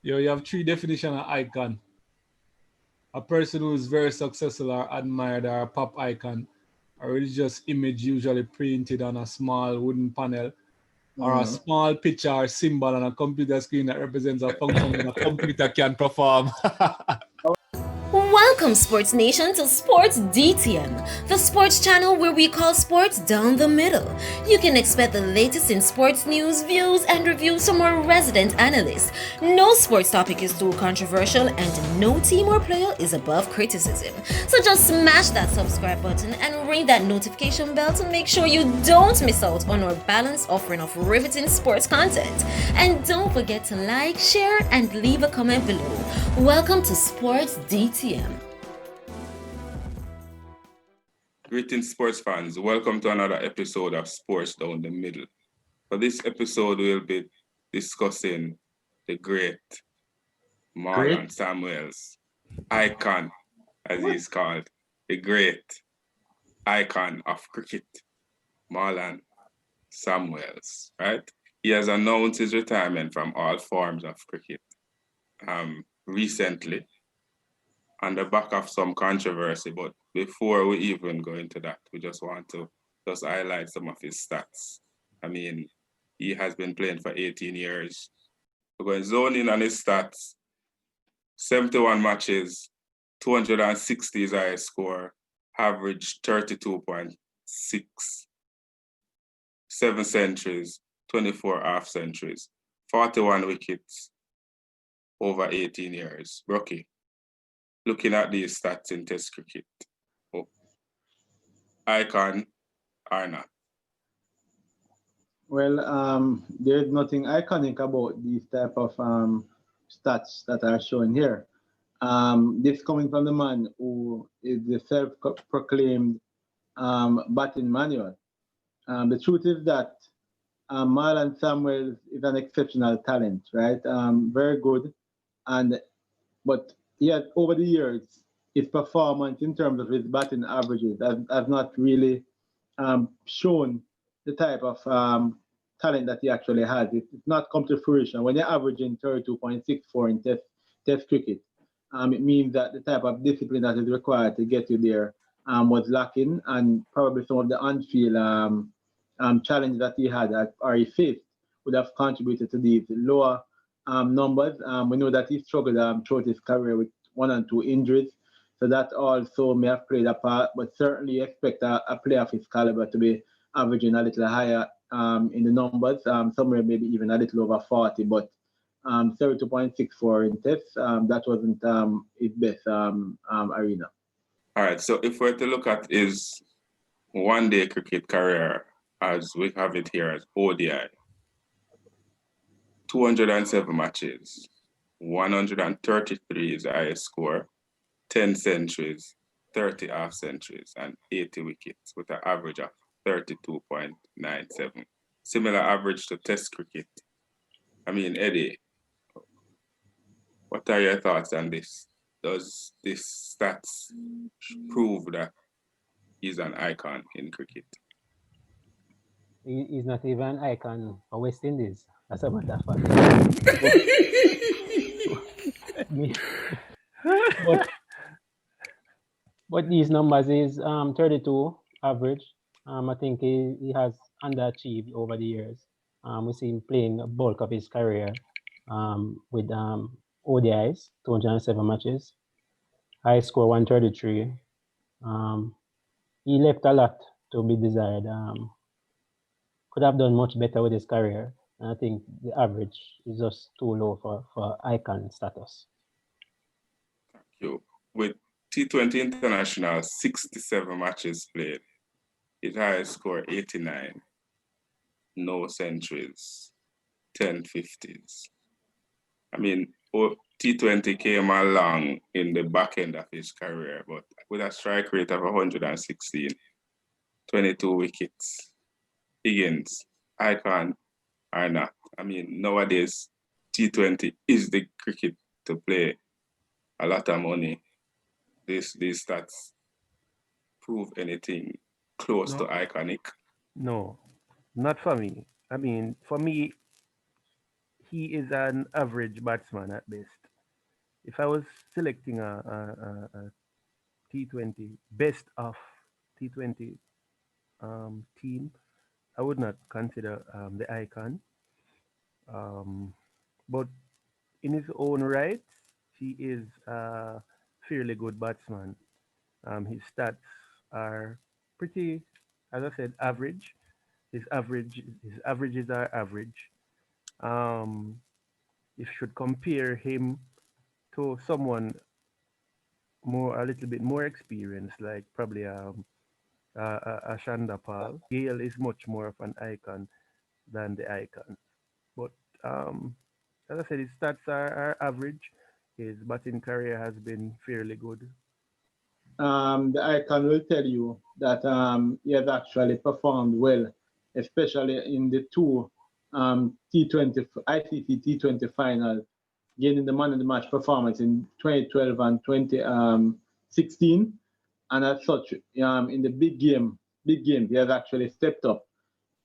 You have three definitions of icon. A person who is very successful or admired or a pop icon. A religious image usually printed on a small wooden panel or a small picture or symbol on a computer screen that represents a function that a computer can perform. Welcome, Sports Nation, to Sports DTM, the sports channel where we call sports down the middle. You can expect the latest in sports news, views, and reviews from our resident analysts. No sports topic is too controversial, and no team or player is above criticism. So just smash that subscribe button and ring that notification bell to make sure you don't miss out on our balanced offering of riveting sports content. And don't forget to like, share, and leave a comment below. Welcome to Sports DTM. Greetings, sports fans. Welcome to another episode of Sports Down the Middle. For this episode, we'll be discussing the great Marlon Samuels, icon, as he's called, the great icon of cricket, Marlon Samuels, right? He has announced his retirement from all forms of cricket recently on the back of some controversy. But before we even go into that, we just want to highlight some of his stats. I mean, he has been playing for 18 years. We're going to zone in on his stats. 71 matches, 260 is highest score, average 32.6, 7 centuries, 24 half centuries, 41 wickets over 18 years. Rocky, looking at these stats in Test cricket, icon or not? Well, there's nothing iconic about these type of stats that are shown here. This coming from the man who is the self-proclaimed batting manual. The truth is that Marlon Samuels is an exceptional talent, right? Very good, but yet over the years, his performance in terms of his batting averages has not really shown the type of talent that he actually has. It's not come to fruition. When you're averaging 32.64 in test cricket, it means that the type of discipline that is required to get you there was lacking, and probably some of the on-field challenge that he had or he faced would have contributed to these lower numbers. We know that he struggled throughout his career with 1 and 2 injuries, so that also may have played a part, but certainly expect a player of his caliber to be averaging a little higher in the numbers, somewhere maybe even a little over 40, but 32.64 in tests, that wasn't his best arena. All right, so if we're to look at his one-day cricket career, as we have it here as ODI, 207 matches, 133 is the highest score, 10 centuries, 30 half centuries, and 80 wickets with an average of 32.97. Similar average to Test cricket. I mean, Eddie, what are your thoughts on this? Does this stats prove that he's an icon in cricket? He's not even an icon for West Indies. That's a matter of fact. but these numbers is 32 average. I think he has underachieved over the years. We see him playing the bulk of his career with ODIs, 207 matches, high score 133. He left a lot to be desired. Could have done much better with his career. And I think the average is just too low for icon status. Thank you. With T20 International, 67 matches played. His highest score 89, no centuries, 10 50s. I mean, T20 came along in the back end of his career, but with a strike rate of 116, 22 wickets. Higgins, icon or not. I mean, nowadays, T20 is the cricket to play. A lot of money. These stats prove anything close to iconic? No, not for me. I mean, for me, he is an average batsman at best. If I was selecting a T20 best of T20 team, I would not consider the icon. Um, but in his own right, he is a fairly good batsman. His stats are pretty, as I said, average. His averages are average. Um, if you should compare him to someone a little bit more experienced, like probably a Shanda Paul, Gale is much more of an icon than the icon. But um, as I said, his stats are average. His batting career has been fairly good. The icon will tell you that he has actually performed well, especially in the two T20 ICC T20 finals, gaining the man of the match performance in 2012 and 2016. And as such, in the big game, he has actually stepped up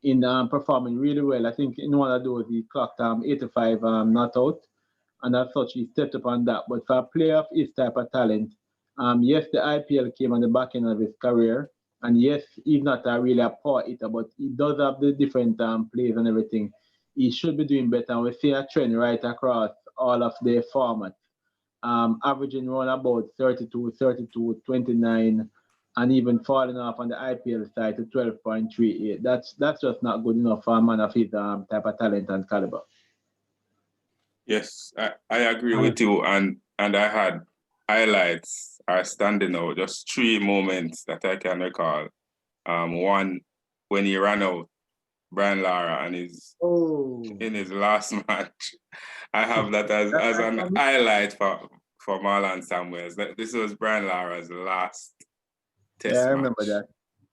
in performing really well. I think in one of those he clocked 85 not out, and as such he stepped up on that. But for a player of his type of talent, yes, the IPL came on the back end of his career, and yes, he's not really a power hitter, but he does have the different plays and everything. He should be doing better, and we see a trend right across all of the formats, averaging around about 32, 32, 29, and even falling off on the IPL side to 12.38. That's just not good enough for a man of his type of talent and caliber. Yes, I agree And with you. And I had highlights are standing out, just three moments that I can recall. One when he ran out Brian Lara and his in his last match. I have that as an highlight for Marlon Samuels. This was Brian Lara's last Yeah, test I remember match. that.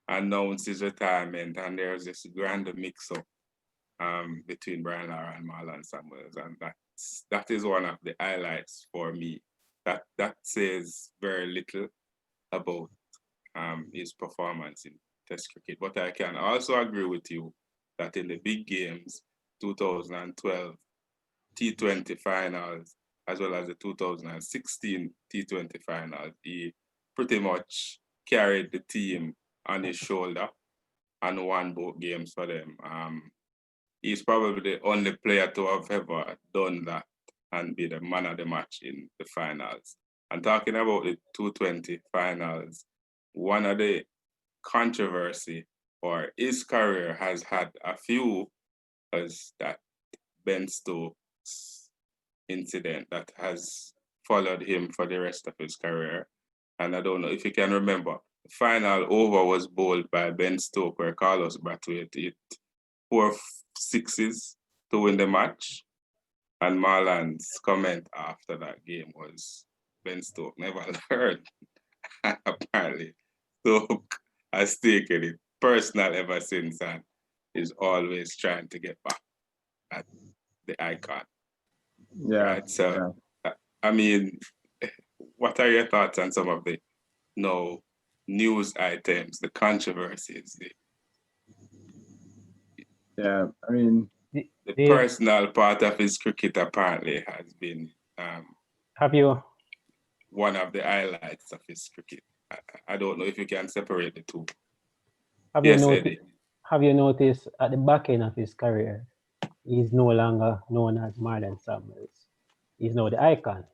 Announced his retirement, and there was this grand mix-up between Brian Lara and Marlon Samuels, and that is one of the highlights for me. That says very little about his performance in Test cricket. But I can also agree with you that in the big games, 2012 T20 finals, as well as the 2016 T20 finals, he pretty much carried the team on his shoulder and won both games for them. He's probably the only player to have ever done that and be the man of the match in the finals. And talking about the 220 finals, one of the controversy or his career has had a few as that Ben Stokes incident that has followed him for the rest of his career. And I don't know if you can remember, the final over was bowled by Ben Stokes where Carlos Brathwaite hit 4 sixes to win the match. And Marlon's comment after that game was Ben Stokes never learned. And apparently Stokes has taken it personal ever since and is always trying to get back at the icon. Yeah. Right. So I mean, what are your thoughts on some of the news items, the controversies, Yeah. I mean, the personal part of his cricket apparently has been have you one of the highlights of his cricket. I don't know if you can separate the two. have Yes, you noticed? Eddie. Have you noticed at the back end of his career, he's no longer known as Marlon Samuels. He's now the icon.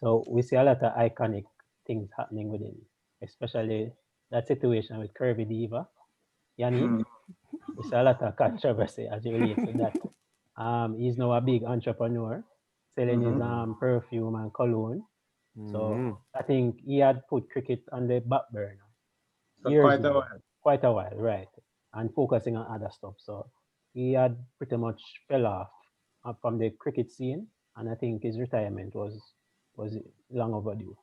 So we see a lot of iconic things happening with him, especially that situation with Kirby Diva. Yanni, we see a lot of controversy as it relates to that. He's now a big entrepreneur, selling his perfume and cologne. So I think he had put cricket on the back burner. Quite a while, right? And focusing on other stuff. So he had pretty much fell off from the cricket scene, and I think his retirement was long overdue.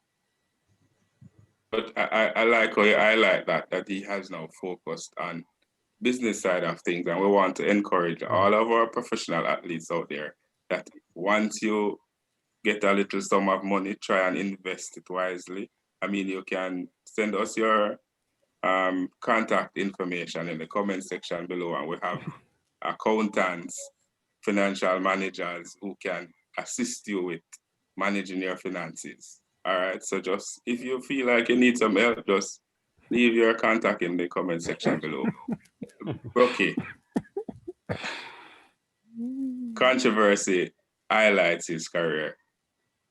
But I like how you highlight that he has now focused on business side of things, and we want to encourage all of our professional athletes out there that once you get a little sum of money, try and invest it wisely. I mean, you can send us your contact information in the comment section below, and we have accountants financial managers who can assist you with managing your finances. All right. So just if you feel like you need some help, just leave your contact in the comment section below. Okay. Controversy highlights his career.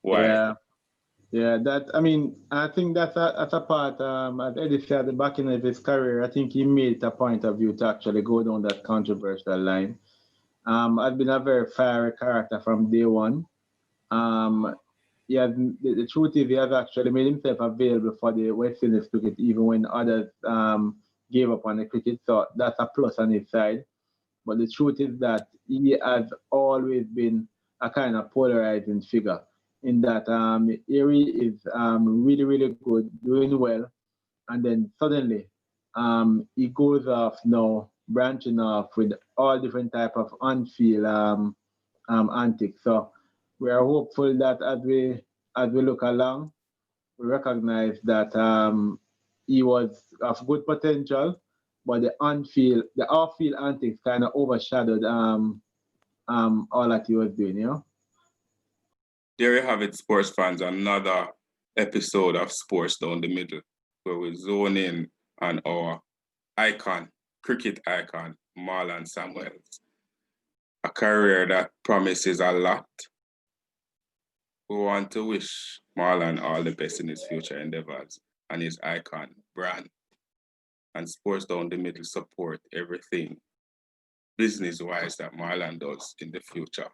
Why? Yeah, I think that's a part, as Eddie said, at the back end of his career, I think he made it a point of view to actually go down that controversial line. I've been a very fiery character from day one. The truth is, he has actually made himself available for the West Indies cricket, even when others gave up on the cricket. So that's a plus on his side. But the truth is that he has always been a kind of polarizing figure in that Erie is really, really good, doing well. And then suddenly he goes off now, branching off with all different type of on-field antics. So we are hopeful that as we look along, we recognize that he was of good potential, but the off-field antics kind of overshadowed all that he was doing, you know. There you have it, sports fans. Another episode of Sports Down the Middle, where we zone in on our icon, cricket icon, Marlon Samuels. A career that promises a lot. We want to wish Marlon all the best in his future endeavors and his icon brand. And Sports Down the Middle support everything business-wise that Marlon does in the future.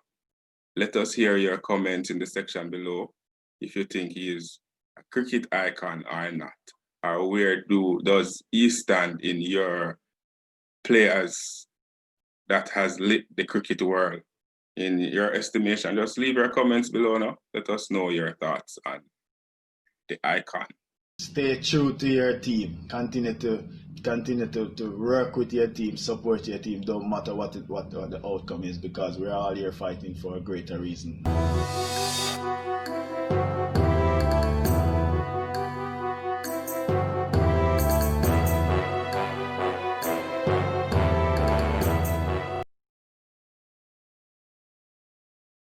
Let us hear your comments in the section below if you think he is a cricket icon or not, or where does he stand in your players that has lit the cricket world in your estimation. Just leave your comments below now. Let us know your thoughts on the icon. Stay true to your team. Continue to work with your team, support your team, don't matter what the outcome is, because we're all here fighting for a greater reason.